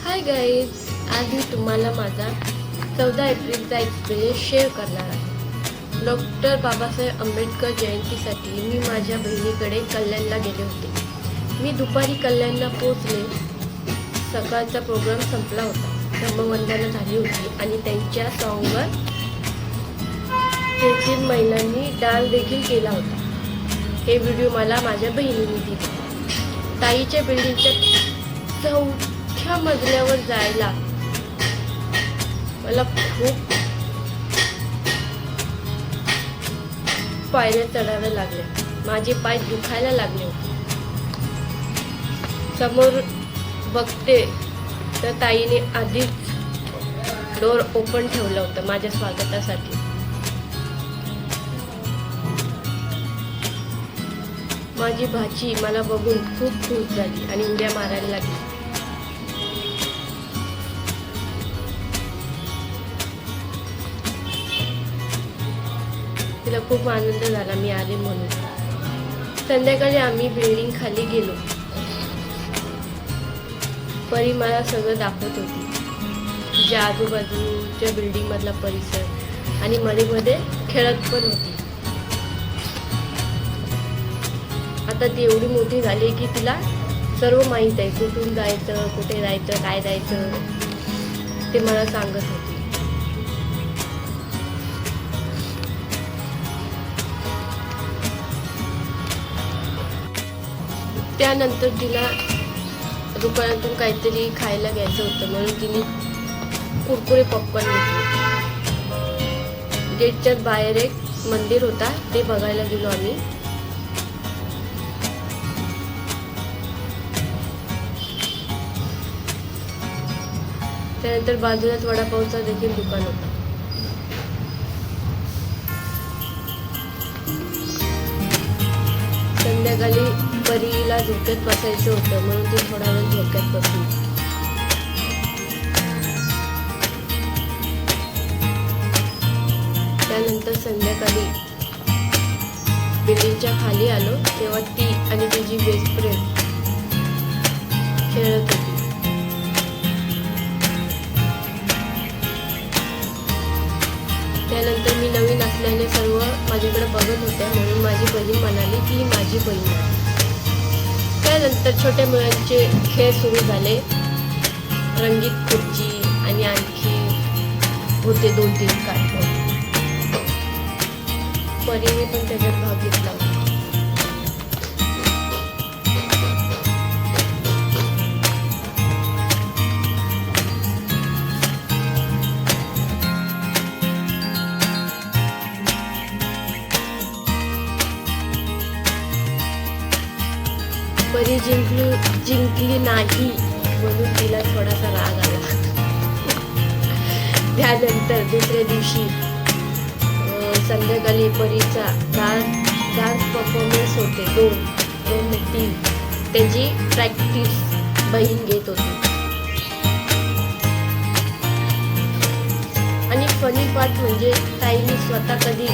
Hi guys, आज मी तुम्हाला माझा 14 एप्रिलचा एक्सपिरियन्स शेअर करणार आहे. डॉक्टर बाबासाहेब आंबेडकर जयंतीसाठी मी माझ्या बहिणीकडे कल्याणला गेले होते. मी दुपारी कल्याणला पोचले. सकाळचा प्रोग्राम संपला होता. धम्मवंदना झाली होती आणि त्यांच्या सॉंगवर तेथील महिलांनी डान्स देखील केला होता. हे व्हिडिओ मला माझ्या बहिणीने दिले. ताईच्या बिल्डिंगच्या चौथ्या मजल्यावर जायला मला खूप पायऱ्या चढाव्या लागल्या. माझे पाय दुखायला लागले होते. समोर बघते तर ताईने आधीच डोर ओपन ठेवलं होतं माझ्या स्वागतासाठी. माझी भाची मला बघून खूप खुश झाली आणि उड्या मारायला लागली. तिला खूप आनंद झाला मी आले म्हणून. संध्याकाळी आम्ही बिल्डिंग खाली गेलो. परी मला सगळं दाखवत होती, तिच्या आजूबाजूच्या बिल्डिंग मधला परिसर आणि मध्ये मध्ये खेळत पण होती. आता ती एवढी मोठी झाली की तिला सर्व माहीत आहे, कुठून जायचं, कुठे जायचं, काय जायचं ते मला सांगत होती. त्यानंतर तिला दुकानातून काहीतरी खायला घ्यायचं होतं म्हणून तिने कुरकुरे पॉपकॉर्न घेतले. गेटच्या बाहेर एक मंदिर होता, ते बघायला गेलो आम्ही. त्यानंतर बाजूलाच वडापावचा देखील दुकान होता. संध्याकाळी परीला झोक्यात बसायचं होतं म्हणून ती थोडा वेळ झोक्यात बसली. त्यानंतर संध्याकाळी बिल्डिंगच्या खाली आलो तेव्हा ती आणि तिची बेस्ट फ्रेंड खेळत होती. त्यानंतर मी नवीन असल्याने सर्व माझ्याकडे बघत होत्या म्हणून माझी बहीण म्हणाली की ही माझी बहीण आहे. त्यानंतर छोट्या मुलांचे खेळ सुरू झाले. रंगीत खुर्ची आणि आणखी होते 2-3 कार्टून. परीने पण त्याच्यात भाग घेतला होता. परी जिंकली नाही म्हणून तिला थोडासा राग आला. त्यानंतर दुसऱ्या दिवशी संध्याकाळी परीचा डान्स परफॉर्मन्स होते. 2 ते 3 त्याची प्रॅक्टिस बहीण घेत होती. आणि फनी पार्ट म्हणजे ताईने स्वतः कधी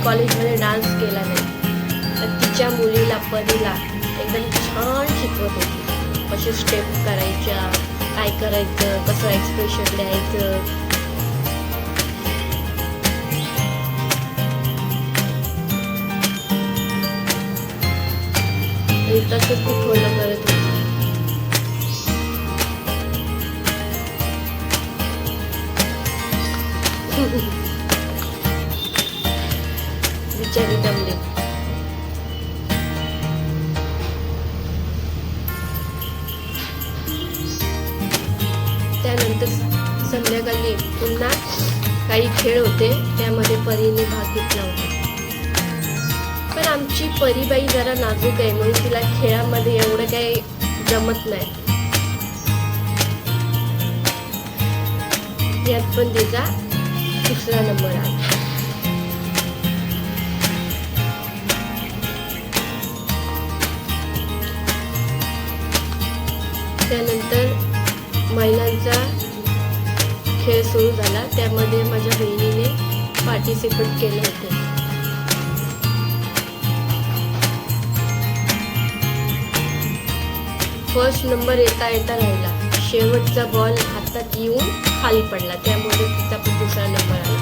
कॉलेजमध्ये डान्स केला नाही, तर तिच्या मुलीला परीला एकदम छान शिकवत होती. कसे स्टेप करायच्या, काय करायचं, कसं एक्सप्रेशन द्यायचं. तसंच ती फॉलो करत होती. बिचारी दमली. त्यानंतर संध्याकाळी पुन्हा काही खेळ होते, त्यामध्ये परीने भाग घेतला होता. पण आमची परीबाई जरा नाजूक आहे म्हणून तिला खेळामध्ये एवढं काही जमत नाही. यात पण तिचा 2रा नंबर आला. त्यानंतर महिलांचा खेळ सुरू झाला. त्यामध्ये माझ्या बहिणीने पार्टिसिपेट केले होते. फर्स्ट नंबर येता राहिला. शेवटचा बॉल हातात येऊन खाली पडला, त्यामुळे तिचा पण दुसरा नंबर आला.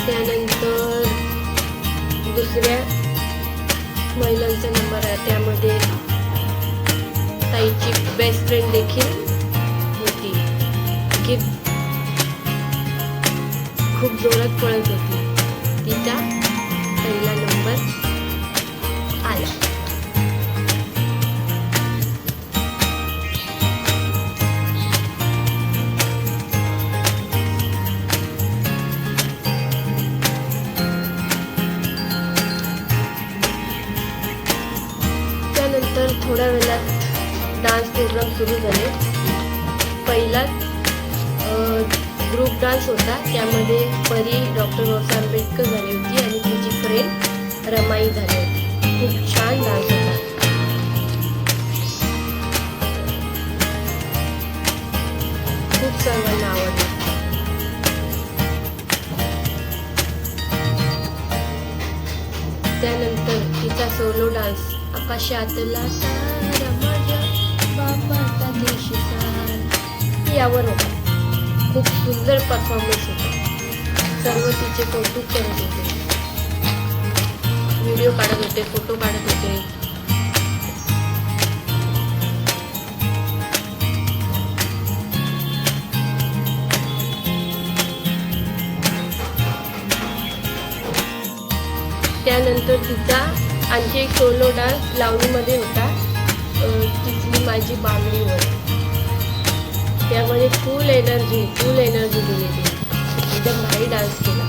त्यानंतर दुसऱ्या महिलांचा नंबर आहे, त्यामध्ये ताईची बेस्ट फ्रेंड देखील होती, की खूप जोरात पळत होती. तिचा पहिला नंबर आला. त्यानंतर थोड्या वेळात डान्स प्रोग्राम सुरू झाले. पहिला ग्रुप डान्स होता, त्यामध्ये परी डॉक्टर बाबासाहेब आंबेडकर झाली होती आणि तिची फ्रेंड रमाई झाली होती. खूप छान डान्स होता. खूप सर्वांना आवडला. त्यानंतर तिचा सोलो डान्स आकाशातला तारा माझ्या बाबाचा देश सारा यावर होता. खूप सुंदर परफॉर्मन्स होता. सर्व तिचे कौतुक करत होते, व्हिडिओ काढत होते, फोटो काढत होते. त्यानंतर तिचा आणखी एक सोलो डान्स लावणीमध्ये होता, तिथली माझी बांगडीवर. त्यामध्ये फुल एनर्जी दिली ती. एकदम भारी डान्स केला.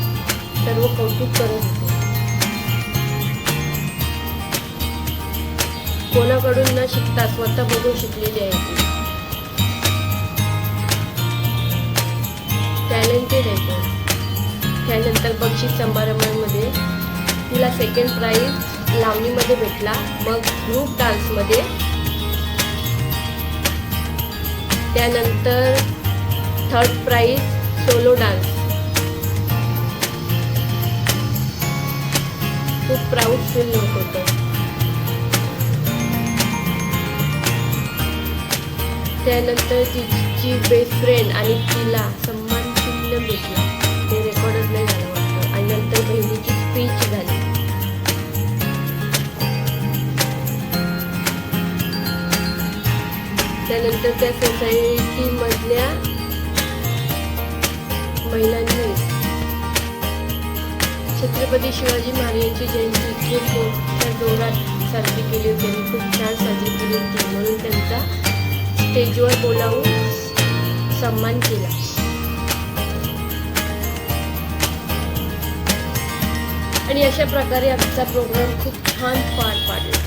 सर्व कौतुक करत होते. कोणाकडून न शिकता स्वतः बघून शिकलेली आहे ती. टॅलेंटेड आहे ती. त्यानंतर बक्षीस समारंभामध्ये तिला सेकंड प्राइज लावणीमध्ये भेटला. मग ग्रुप डान्समध्ये, त्यानंतर थर्ड प्राइज सोलो डान्स. खूप प्राऊड फील होत होतं. त्यानंतर तिची बेस्ट फ्रेंड आणि तिला सन्मान चिन्ह भेटला. ते रेकॉर्डच नाही झालं वाटतं. आणि नंतर बहिणीची स्पीच झाली. त्यानंतर त्या सोसायटीमधल्या महिलांनी छत्रपती शिवाजी महाराजांची जयंती खूप मोठ्या जोरात साजरी केली होती आणि खूप छान साजरी केली होती. म्हणून त्यांचा स्टेजवर बोलावून सन्मान केला. आणि अशा प्रकारे आमचा प्रोग्राम खूप छान पार पाडला.